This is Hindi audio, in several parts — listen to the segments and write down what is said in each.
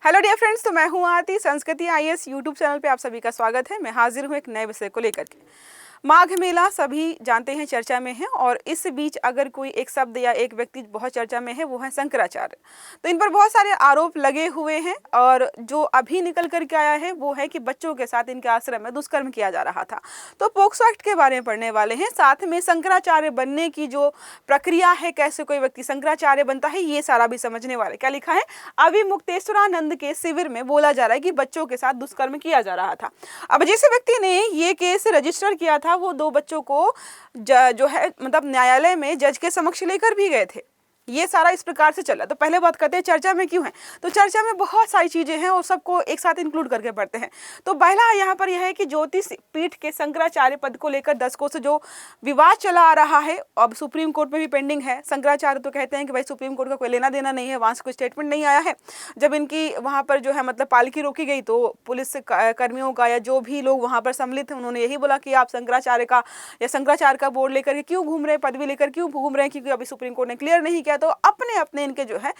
हेलो डियर फ्रेंड्स, तो मैं हूं आरती। संस्कृति आईएएस यूट्यूब चैनल पे आप सभी का स्वागत है। मैं हाजिर हूं एक नए विषय को लेकर के। माघ मेला सभी जानते हैं चर्चा में है, और इस बीच अगर कोई एक शब्द या एक व्यक्ति बहुत चर्चा में है वो है शंकराचार्य। तो इन पर बहुत सारे आरोप लगे हुए हैं, और जो अभी निकल करके आया है वो है कि बच्चों के साथ इनके आश्रम में दुष्कर्म किया जा रहा था। तो पोक्सो एक्ट के बारे में पढ़ने वाले हैं, साथ में शंकराचार्य बनने की जो प्रक्रिया है, कैसे कोई व्यक्ति शंकराचार्य बनता है, ये सारा भी समझने वाले। क्या लिखा है? अविमुक्तेश्वरानंद के शिविर में बोला जा रहा है कि बच्चों के साथ दुष्कर्म किया जा रहा था। अब जिस व्यक्ति ने ये केस रजिस्टर किया था वो दो बच्चों को जो है मतलब न्यायालय में जज के समक्ष लेकर भी गए थे। ये सारा इस प्रकार से चला। तो पहले बात करते हैं चर्चा में क्यों है। तो चर्चा में बहुत सारी चीजें हैं और सबको एक साथ इंक्लूड करके पढ़ते हैं। तो पहला यहाँ पर यह है कि ज्योतिष पीठ के शंकराचार्य पद को लेकर दशकों से जो विवाद चला आ रहा है, अब सुप्रीम कोर्ट में भी पेंडिंग है। शंकराचार्य तो कहते हैं कि भाई सुप्रीम कोर्ट का कोई लेना देना नहीं है, वहां से कोई स्टेटमेंट नहीं आया है। जब इनकी वहां पर जो है मतलब पालकी रोकी गई तो पुलिस कर्मियों का या जो भी लोग वहां पर सम्मिलित हैं उन्होंने यही बोला कि आप शंकराचार्य का या शंकराचार्य का बोर्ड लेकर के क्यों घूम रहे हैं, पदवी लेकर क्यों घूम रहे हैं, क्योंकि अभी सुप्रीम कोर्ट ने क्लियर नहीं किया। तो अपने अपने इनके जो है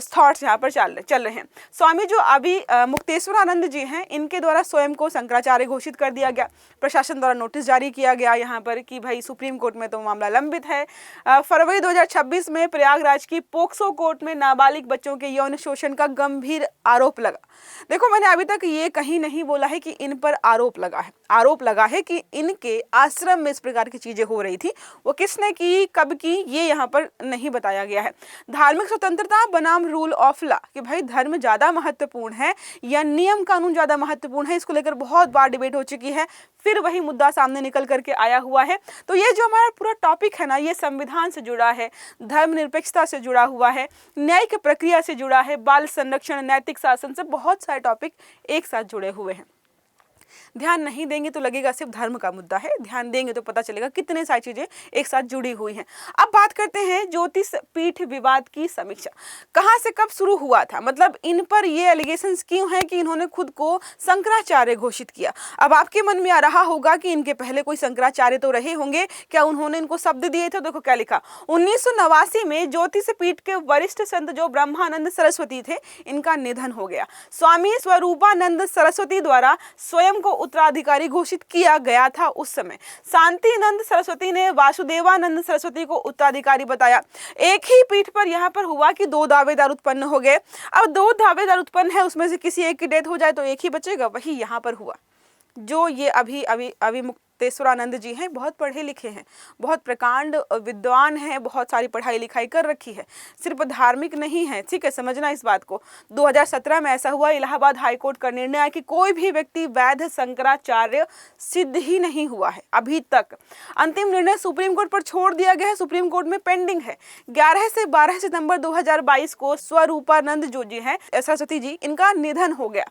थॉट्स यहाँ पर चल रहे हैं। स्वामी जो अभी मुक्तेश्वरानंद जी हैं, इनके द्वारा स्वयं को शंकराचार्य घोषित कर दिया गया। प्रशासन द्वारा नोटिस जारी किया गया यहाँ पर कि भाई सुप्रीम कोर्ट में तो मामला लंबित है। फरवरी 2026 में प्रयागराज की पोक्सो कोर्ट में नाबालिग बच्चों के यौन शोषण का गंभीर आरोप लगा। देखो, मैंने अभी तक ये कहीं नहीं बोला है कि इन पर आरोप लगा है। आरोप लगा है कि इनके आश्रम में इस प्रकार की चीजें हो रही थी। वो किसने की, कब की, ये यहाँ पर नहीं बताया गया है। धार्मिक स्वतंत्रता बनाम रूल ऑफ लॉ, कि भाई धर्म ज्यादा महत्वपूर्ण है या नियम कानून ज्यादा महत्वपूर्ण है, इसको लेकर बहुत बार डिबेट हो चुकी है। फिर वही मुद्दा सामने निकल करके आया हुआ है। तो ये जो हमारा पूरा टॉपिक है ना, ये संविधान से जुड़ा है, धर्मनिरपेक्षता से जुड़ा हुआ है, न्यायिक प्रक्रिया से जुड़ा है, बाल संरक्षण, नैतिक शासन से बहुत सारे टॉपिक एक साथ जुड़े हुए हैं। ध्यान नहीं देंगे तो लगेगा सिर्फ धर्म का मुद्दा है, ध्यान देंगे तो पता चलेगा कितने सारी चीजें एक साथ जुड़ी हुई हैं। अब बात करते हैं ज्योतिष पीठ विवाद की समीक्षा। कहां से कब शुरू हुआ था, मतलब इन पर ये एलिगेशंस क्यों हैं कि इन्होंने खुद को शंकराचार्य घोषित किया। अब आपके मन में आ रहा होगा कि इनके पहले कोई शंकराचार्य तो रहे होंगे, क्या उन्होंने इनको शब्द दिए थे? देखो क्या लिखा, 1989 में ज्योतिष पीठ के वरिष्ठ संत जो ब्रह्मानंद सरस्वती थे, इनका निधन हो गया। स्वामी स्वरूपानंद सरस्वती द्वारा स्वयं को उत्तराधिकारी घोषित किया गया था। उस समय शांतिनंद सरस्वती ने वासुदेवानंद सरस्वती को उत्तराधिकारी बताया। एक ही पीठ पर यहाँ पर हुआ कि दो दावेदार उत्पन्न हो गए। अब दो दावेदार उत्पन्न है, उसमें से किसी एक की डेथ हो जाए तो एक ही बचेगा, वही यहाँ पर हुआ। जो ये अभी मुक्तेश्वरानंद जी हैं, बहुत पढ़े लिखे हैं, बहुत प्रकांड विद्वान हैं, बहुत सारी पढ़ाई लिखाई कर रखी है, सिर्फ धार्मिक नहीं है। ठीक है, समझना इस बात को। 2017 में ऐसा हुआ, इलाहाबाद हाईकोर्ट का निर्णय है कि कोई भी व्यक्ति वैध शंकराचार्य सिद्ध ही नहीं हुआ है अभी तक। अंतिम निर्णय सुप्रीम कोर्ट पर छोड़ दिया गया है, सुप्रीम कोर्ट में पेंडिंग है। 11 से 12 सितंबर 2022 को स्वरूपानंद जो जी हैं सरस्वती जी, इनका निधन हो गया।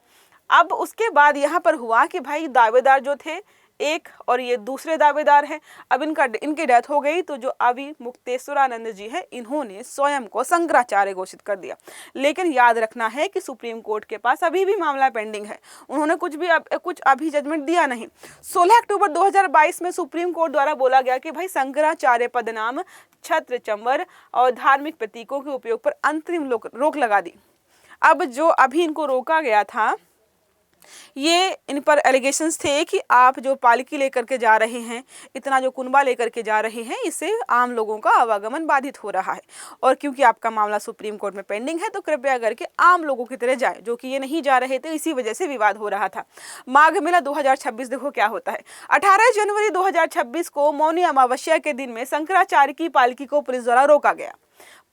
अब उसके बाद यहाँ पर हुआ कि भाई दावेदार जो थे एक और ये दूसरे दावेदार हैं, अब इनकी डेथ हो गई। तो जो अभी मुक्तेश्वरानंद जी हैं, इन्होंने स्वयं को शंकराचार्य घोषित कर दिया। लेकिन याद रखना है कि सुप्रीम कोर्ट के पास अभी भी मामला पेंडिंग है, उन्होंने कुछ अभी जजमेंट दिया नहीं। 16 अक्टूबर 2022 में सुप्रीम कोर्ट द्वारा बोला गया कि भाई शंकराचार्य पदनाम, छत्र, चंबर और धार्मिक प्रतीकों के उपयोग पर अंतरिम रोक लगा दी। अब जो अभी इनको रोका गया था, ये इन पर एलिगेशंस थे कि आप जो पालकी लेकर के जा रहे हैं, इतना जो कुनबा लेकर के जा रहे हैं, इससे आम लोगों का आवागमन बाधित हो रहा है। और क्योंकि आपका मामला सुप्रीम कोर्ट में पेंडिंग है तो कृपया करके आम लोगों की तरह जाए, जो कि ये नहीं जा रहे थे, इसी वजह से विवाद हो रहा था। माघ मेला 2026 देखो क्या होता है। 18 जनवरी 2026 को मौनी अमावस्या के दिन में शंकराचार्य की पालकी को पुलिस द्वारा रोका गया।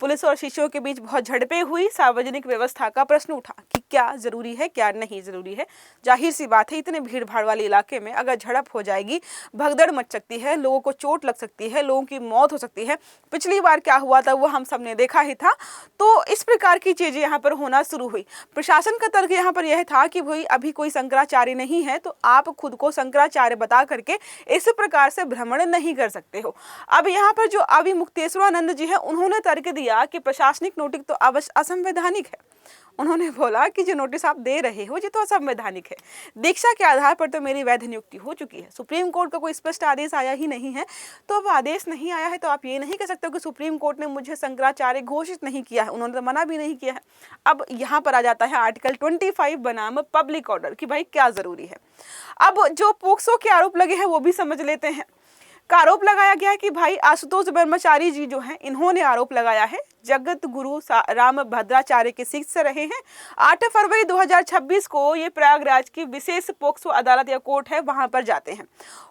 पुलिस और शिष्यों के बीच बहुत झड़पें हुई। सार्वजनिक व्यवस्था का प्रश्न उठा कि क्या जरूरी है, क्या नहीं जरूरी है। जाहिर सी बात है, इतने भीड़ भाड़ वाले इलाके में अगर झड़प हो जाएगी, भगदड़ मच सकती है, लोगों को चोट लग सकती है, लोगों की मौत हो सकती है। पिछली बार क्या हुआ था वो हम सब ने देखा ही था। तो इस प्रकार की चीजें यहाँ पर होना शुरू हुई। प्रशासन का तर्क यहाँ पर यह था कि भाई अभी कोई शंकराचार्य नहीं है तो आप खुद को शंकराचार्य बता करके इस प्रकार से भ्रमण नहीं कर सकते हो। अब यहाँ पर जो अभी मुक्तेश्वरानंद जी है, उन्होंने तर्क दिया कि प्रशासनिक नोटिस तो अवश्य असंवैधानिक है। उन्होंने बोला कि जो नोटिस आप दे रहे हो ये तो असंवैधानिक है। दीक्षा के आधार पर तो मेरी वैध नियुक्ति हो चुकी है। सुप्रीम कोर्ट का कोई स्पष्ट आदेश आया ही नहीं है, तो अब आदेश नहीं आया है तो आप ये नहीं कह सकते हो कि सुप्रीम कोर्ट ने मुझे शंकराचार्य घोषित नहीं किया है, उन्होंने तो मना भी नहीं किया है। अब यहाँ पर आ जाता है आर्टिकल 25 बनाम पब्लिक ऑर्डर कि भाई क्या जरूरी है। अब जो पोक्सो के आरोप लगे हैं वो भी समझ लेते हैं। का आरोप लगाया गया है कि भाई आशुतोष ब्रह्मचारी जी जो हैं, इन्होंने आरोप लगाया है जगत गुरु राम भद्राचार्य के शिष्य रहे हैं। 8 फरवरी 2026 को ये प्रयागराज की विशेष पोक्सो अदालत या कोर्ट है वहां पर जाते हैं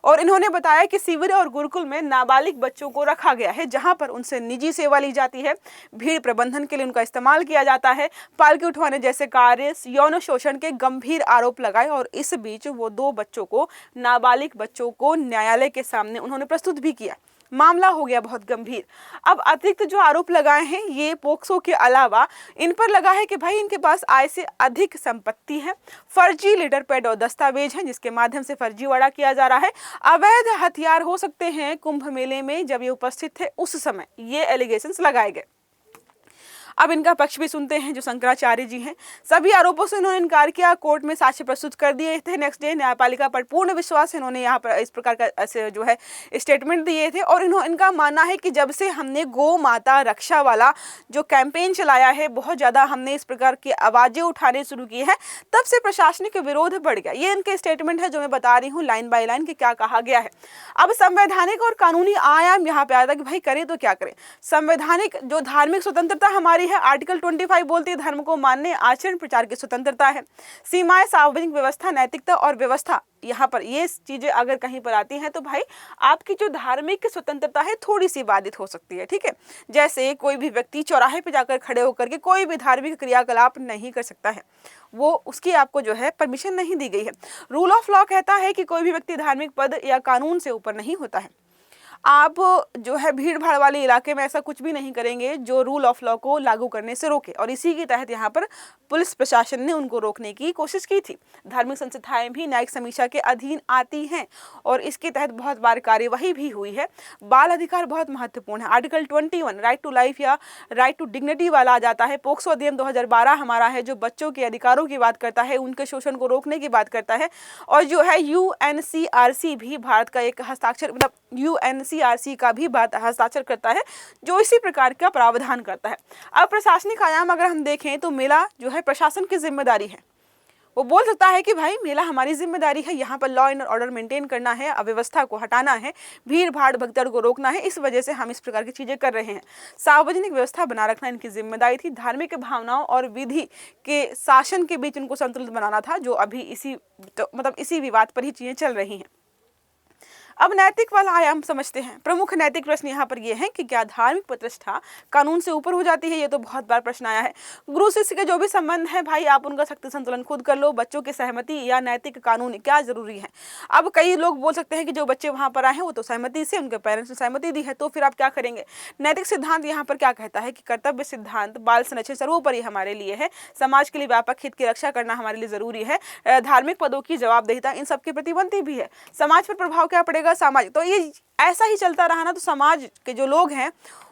और इन्होंने बताया कि शिविर और गुरुकुल में नाबालिग बच्चों को रखा गया है, जहां पर उनसे निजी सेवा ली जाती है, भीड़ प्रबंधन के लिए उनका इस्तेमाल किया जाता है, पालकी उठवाने जैसे कार्य, यौन शोषण के गंभीर आरोप लगाए। और इस बीच वो 2 बच्चों को, नाबालिग बच्चों को न्यायालय के सामने उन्होंने प्रस्तुत भी किया। मामला हो गया बहुत गंभीर। अब अतिरिक्त जो आरोप लगाए हैं ये पोक्सो के अलावा इन पर लगा है कि भाई इनके पास आय से अधिक संपत्ति है, फर्जी लेटर पैड और दस्तावेज हैं जिसके माध्यम से फर्जीवाड़ा किया जा रहा है, अवैध हथियार हो सकते हैं। कुंभ मेले में जब ये उपस्थित थे उस समय ये एलिगेशंस लगाए गए। अब इनका पक्ष भी सुनते हैं जो शंकराचार्य जी हैं। सभी आरोपों से इन्होंने इनकार किया, कोर्ट में साक्ष्य प्रस्तुत कर दिए थे। नेक्स्ट डे न्यायपालिका पर पूर्ण विश्वास, इन्होंने यहाँ पर इस प्रकार का ऐसे जो है स्टेटमेंट दिए थे। और इनका मानना है कि जब से हमने गौ माता रक्षा वाला जो कैंपेन चलाया है, बहुत ज़्यादा हमने इस प्रकार की आवाज़ें उठाने शुरू की है, तब से प्रशासनिक विरोध बढ़ गया। ये इनके स्टेटमेंट है जो मैं बता रही हूँ लाइन बाय लाइन कि क्या कहा गया है। अब संवैधानिक और कानूनी आयाम यहाँ पे आता है कि भाई करें तो क्या करें। संवैधानिक जो धार्मिक स्वतंत्रता हमारी है, आर्टिकल 25 बोलती है धर्म को मानने, आचरण, प्रचार की स्वतंत्रता है। सीमाएं, सार्वजनिक व्यवस्था, नैतिकता और व्यवस्था, यहाँ पर ये चीजें अगर कहीं पर आती हैं तो भाई आपकी जो धार्मिक स्वतंत्रता है थोड़ी सी बाधित हो सकती है। ठीक है, जैसे कोई भी व्यक्ति चौराहे पे जाकर खड़े होकर के कोई भी धार्मिक क्रियाकलाप नहीं कर सकता है, वो उसकी आपको जो है परमिशन नहीं दी गई है। रूल ऑफ लॉ कहता है कि कोई भी व्यक्ति धार्मिक पद या कानून से ऊपर नहीं होता है। आप जो है भीड़ भाड़ वाले इलाके में ऐसा कुछ भी नहीं करेंगे जो रूल ऑफ लॉ को लागू करने से रोके, और इसी के तहत यहाँ पर पुलिस प्रशासन ने उनको रोकने की कोशिश की थी। धार्मिक संस्थाएं भी न्यायिक समीक्षा के अधीन आती हैं और इसके तहत बहुत बार कार्यवाही भी हुई है। बाल अधिकार बहुत महत्वपूर्ण है। आर्टिकल 21 राइट टू लाइफ या राइट टू डिग्निटी वाला आ जाता है। पोक्सो अधिनियम 2012 हमारा है जो बच्चों के अधिकारों की बात करता है, उनके शोषण को रोकने की बात करता है। और जो है UNCRC भी भारत का एक हस्ताक्षर, मतलब UNCRC का भी बात हस्ताक्षर करता है जो इसी प्रकार का प्रावधान करता है। अब प्रशासनिक आयाम अगर हम देखें तो मेला जो है प्रशासन की जिम्मेदारी है। वो बोल सकता है कि भाई मेला हमारी जिम्मेदारी है, यहाँ पर लॉ एंड ऑर्डर मेंटेन करना है, अव्यवस्था को हटाना है, भीड़ भाड़ भगदड़ को रोकना है, इस वजह से हम इस प्रकार की चीजें कर रहे हैं। सार्वजनिक व्यवस्था बना रखना इनकी जिम्मेदारी थी। धार्मिक भावनाओं और विधि के शासन के बीच इनको संतुलित बनाना था, जो अभी इसी विवाद पर ही चीजें चल रही हैं। अब नैतिक वाला आयाम समझते हैं। प्रमुख नैतिक प्रश्न यहाँ पर यह है कि क्या धार्मिक प्रतिष्ठा कानून से ऊपर हो जाती है। ये तो बहुत बार प्रश्न आया है। गुरु शिष्य के जो भी संबंध है भाई आप उनका शक्ति संतुलन खुद कर लो। बच्चों की सहमति या नैतिक कानून क्या जरूरी है। अब कई लोग बोल सकते हैं कि जो बच्चे वहां पर आए हैं वो तो सहमति से, उनके पेरेंट्स ने सहमति दी है, तो फिर आप क्या करेंगे। नैतिक सिद्धांत यहाँ पर क्या कहता है कि कर्तव्य सिद्धांत बाल संरक्षण सर्वोपरि हमारे लिए है। समाज के लिए व्यापक हित की रक्षा करना हमारे लिए जरूरी है। धार्मिक पदों की जवाबदेहिता इन सबके प्रतिबंधी भी है। समाज पर प्रभाव क्या पड़ेगा, सामाजिक। तो ये ऐसा ही चलता रहा ना तो समाज के जो लोग हैं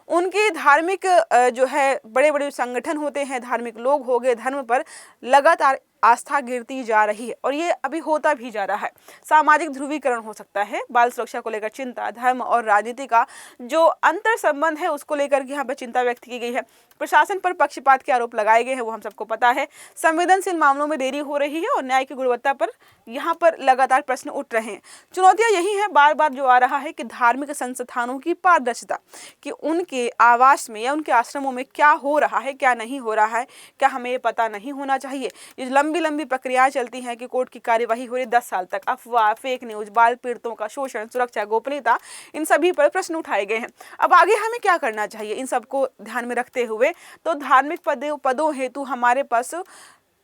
उनके धार्मिक जो है बड़े बड़े संगठन होते हैं, धार्मिक लोग हो गए, धर्म पर लगातार आस्था गिरती जा रही है और ये अभी होता भी जा रहा है। सामाजिक ध्रुवीकरण हो सकता है। बाल सुरक्षा को लेकर चिंता, धर्म और राजनीति का जो अंतर संबंध है उसको लेकर के यहाँ पर चिंता व्यक्त की गई है। प्रशासन पर पक्षपात के आरोप लगाए गए हैं, वो हम सबको पता है। संवेदनशील मामलों में देरी हो रही है और न्याय की गुणवत्ता पर यहाँ पर लगातार प्रश्न उठ रहे हैं। चुनौतियां यही है, बार बार जो आ रहा है कि धार्मिक संस्थानों की पारदर्शिता, कि उनके आवास में या उनके आश्रमों में क्या हो रहा है, क्या नहीं हो रहा है, क्या हमें ये पता नहीं होना चाहिए। ये लंबी प्रक्रियाएं चलती हैं कि कोर्ट की कार्यवाही हो रही 10 साल तक। अफवाह, फेक न्यूज, बाल पीड़ितों का शोषण, सुरक्षा, गोपनीयता, इन सभी पर प्रश्न उठाए गए हैं। अब आगे हमें क्या करना चाहिए इन सबको ध्यान में रखते हुए। तो धार्मिक पदों हेतु हमारे पास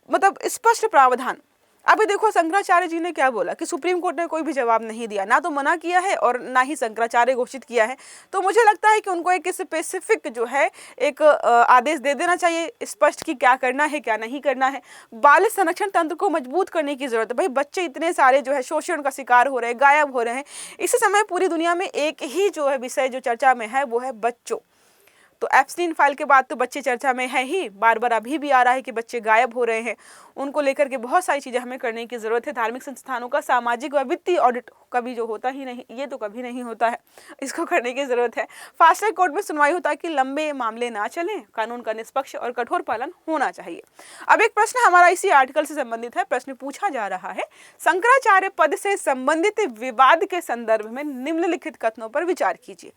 स्पष्ट प्रावधान। अभी देखो शंकराचार्य जी ने क्या बोला कि सुप्रीम कोर्ट ने कोई भी जवाब नहीं दिया, ना तो मना किया है और ना ही शंकराचार्य घोषित किया है। तो मुझे लगता है कि उनको एक स्पेसिफिक जो है एक आदेश दे देना चाहिए स्पष्ट कि क्या करना है क्या नहीं करना है। बाल संरक्षण तंत्र को मजबूत करने की जरूरत है। भाई बच्चे इतने सारे जो है शोषण का शिकार हो रहे हैं, गायब हो रहे हैं। इस समय पूरी दुनिया में एक ही जो है विषय जो चर्चा में है वो है बच्चों। तो एप्स्टीन फाइल के बाद तो बच्चे चर्चा में है ही, बार बार अभी भी आ रहा है कि बच्चे गायब हो रहे हैं। उनको लेकर के बहुत सारी चीज़ें हमें करने की ज़रूरत है। धार्मिक संस्थानों का सामाजिक व वित्तीय ऑडिट कभी जो होता ही नहीं, ये तो कभी नहीं होता है, इसको करने की ज़रूरत है। फास्ट ट्रैक कोर्ट में सुनवाई हो ताकि लंबे मामले ना चलें, कानून का निष्पक्ष और कठोर पालन होना चाहिए। अब एक प्रश्न हमारा इसी आर्टिकल से संबंधित है। प्रश्न पूछा जा रहा है, शंकराचार्य पद से संबंधित विवाद के संदर्भ में निम्नलिखित कथनों पर विचार कीजिए।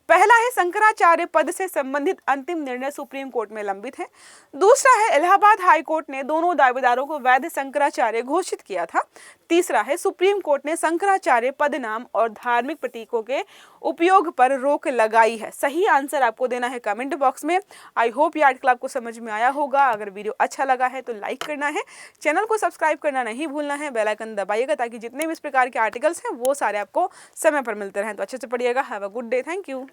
पहला है, शंकराचार्य पद से संबंधित अंतिम निर्णय सुप्रीम कोर्ट में लंबित है। दूसरा है, इलाहाबाद हाई कोर्ट ने दोनों दावेदारों को वैध शंकराचार्य घोषित किया था। तीसरा है, सुप्रीम कोर्ट ने शंकराचार्य पद नाम और धार्मिक प्रतीकों के उपयोग पर रोक लगाई है। सही आंसर आपको देना है कमेंट बॉक्स में। आई होप ये आर्टिकल आपको समझ में आया होगा। अगर वीडियो अच्छा लगा है तो लाइक करना है, चैनल को सब्सक्राइब करना नहीं भूलना है, बेल आइकन दबाइएगा ताकि जितने भी इस प्रकार के आर्टिकल्स हैं वो सारे आपको समय पर मिलते रहें। तो अच्छे से पढ़िएगा। Have a good day. Thank you.